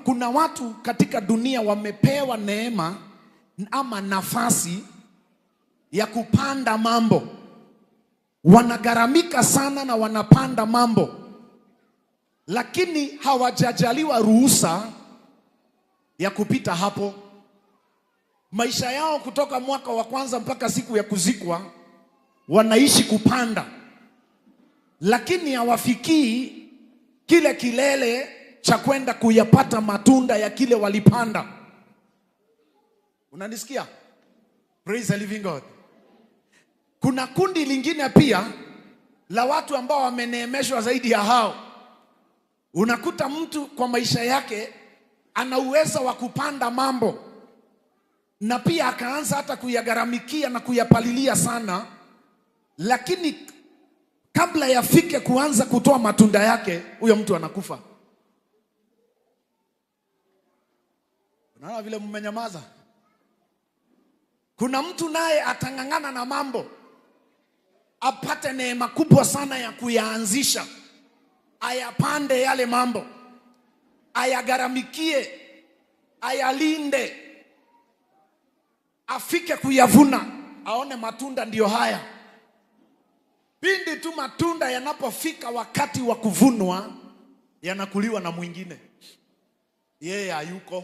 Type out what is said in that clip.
kuna watu katika dunia wamepewa neema ama nafasi ya kupanda mambo. Wanagaramika sana na wanapanda mambo, lakini hawajajaliwa ruhusa ya kupita hapo. Maisha yao kutoka mwaka wa kwanza mpaka siku ya kuzikwa wanaishi kupanda, lakini hawafikii kile kilele cha kwenda kuyapata matunda ya kile walipanda. Unanisikia? Praise the living God. Kuna kundi lingine pia la watu ambao wameneemeshwa zaidi ya hao. Unakuta mtu kwa maisha yake ana uwezo wa kupanda mambo, na pia akaanza hata kuyagaramikia na kuyapalilia sana, lakini kabla yafike kuanza kutoa matunda yake, huyo mtu anakufa. Unaona vile mmenyamaza? Kuna mtu naye atangangana na mambo, apate neema kubwa sana ya kuyaanzisha, ayapande yale mambo, ayagaramikie, ayalinde, afike kuyavuna, aone matunda ndiyo haya. Pindi tu matunda yanapofika wakati wa kuvunwa, yanakuliwa na mwingine, yeye hayuko.